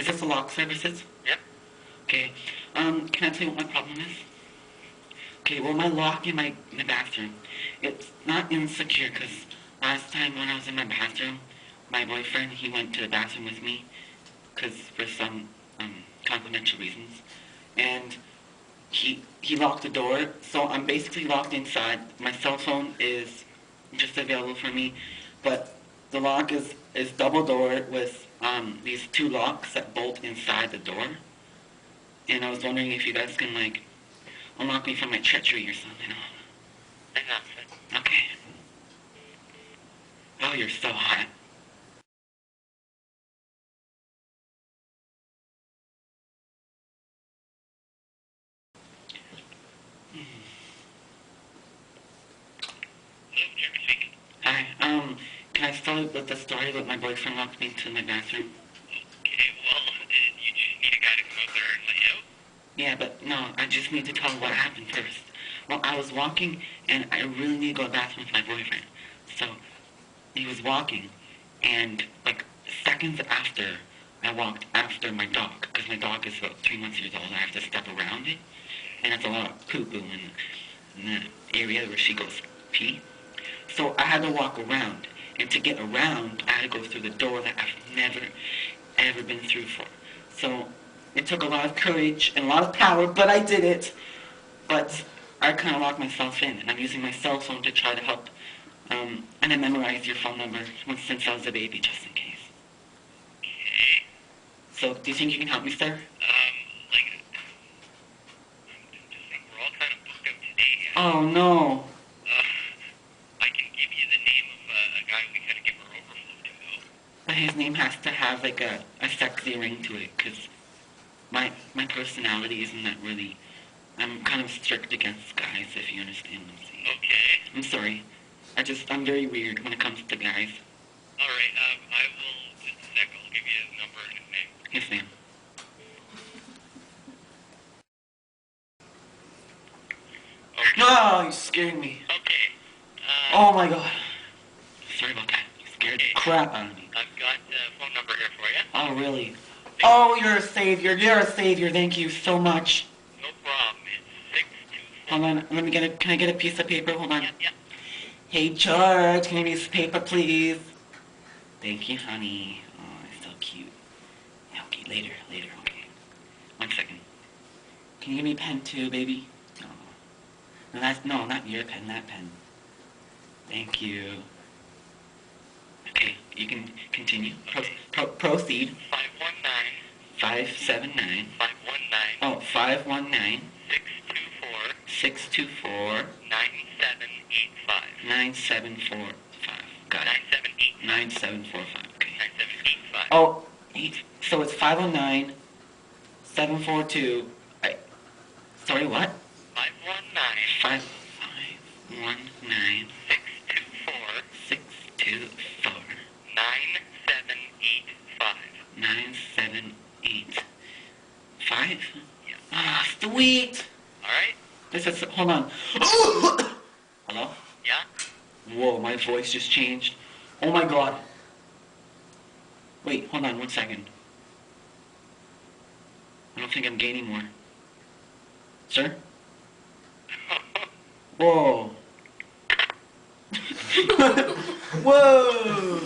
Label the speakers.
Speaker 1: this the lock services?
Speaker 2: Yep.
Speaker 1: Okay. Can I tell you what my problem is? Okay, well, my lock in my bathroom, it's not insecure, because last time when I was in my bathroom, my boyfriend, he went to the bathroom with me, because for some, confidential reasons, and he locked the door, so I'm basically locked inside. My cell phone is just available for me, but the lock is double door with, these two locks that bolt inside the door, and I was wondering if you guys can, like, unlock me from my treachery or something.
Speaker 2: I got it.
Speaker 1: Okay. Oh, you're so hot.
Speaker 2: Hello, Jeremy speaking.
Speaker 1: Hi, can I start with the story that my boyfriend locked me into my bathroom?
Speaker 2: Okay, well, you just need a guy to come out there and let you out?
Speaker 1: Yeah, but no, I just need to tell what happened first. Well, I was walking, and I really need to go to the bathroom with my boyfriend. So, he was walking, and, like, seconds after, I walked after my dog, because my dog is about 3 months old, and I have to step around it, and it's a lot of poo-poo in the area where she goes pee. So I had to walk around, and to get around, I had to go through the door that I've never, ever been through for. So it took a lot of courage and a lot of power, but I did it. But I kind of locked myself in, and I'm using my cell phone to try to help. And I memorized your phone number since I was a baby, just in case.
Speaker 2: Okay.
Speaker 1: So do you think you can help me, sir?
Speaker 2: Like, I'm just saying, we're all kind of booked out today.
Speaker 1: Oh, no.
Speaker 2: I can give you the name of a guy we kind of give our overflow to, though.
Speaker 1: But his name has to have, like, a sexy ring to it, because my personality isn't that really... I'm kind of strict against guys, if you understand what I'm saying.
Speaker 2: Okay.
Speaker 1: I'm sorry. I'm very weird when it comes to guys.
Speaker 2: Alright, I will, just a sec, I'll give you his number and his name.
Speaker 1: Yes, ma'am.
Speaker 2: Okay.
Speaker 1: No, you scared me.
Speaker 2: Okay.
Speaker 1: Oh my god. Sorry about that. You scared the crap out of me.
Speaker 2: I've got a phone number here for you.
Speaker 1: Oh, really? Oh, you're a savior. You're a savior. Thank you so much.
Speaker 2: No problem. It's 624.
Speaker 1: Hold on. Can I get a piece of paper? Hold on.
Speaker 2: Yeah.
Speaker 1: Hey, George, can you give me this paper, please? Thank you, honey. Oh, it's so cute. Yeah, okay, later, okay. 1 second. Can you give me a pen too, baby? Oh. No, not your pen, that pen. Thank you. Okay, you can continue. Proceed.
Speaker 2: 519.
Speaker 1: 579.
Speaker 2: 519.
Speaker 1: Oh, 519.
Speaker 2: 624.
Speaker 1: 624.
Speaker 2: 9785.
Speaker 1: 9745. Got it.
Speaker 2: 9785.
Speaker 1: 9745. Okay.
Speaker 2: 9785.
Speaker 1: Oh, so it's 509 742. Sorry, what?
Speaker 2: 519.
Speaker 1: 5519 624
Speaker 2: 9785.
Speaker 1: 9785.
Speaker 2: Yeah.
Speaker 1: Ah, sweet.
Speaker 2: Alright?
Speaker 1: Hold on. Hello?
Speaker 2: Yeah?
Speaker 1: Whoa, my voice just changed. Oh my god. Wait, hold on 1 second. I don't think I'm gaining more. Sir? Whoa. Whoa!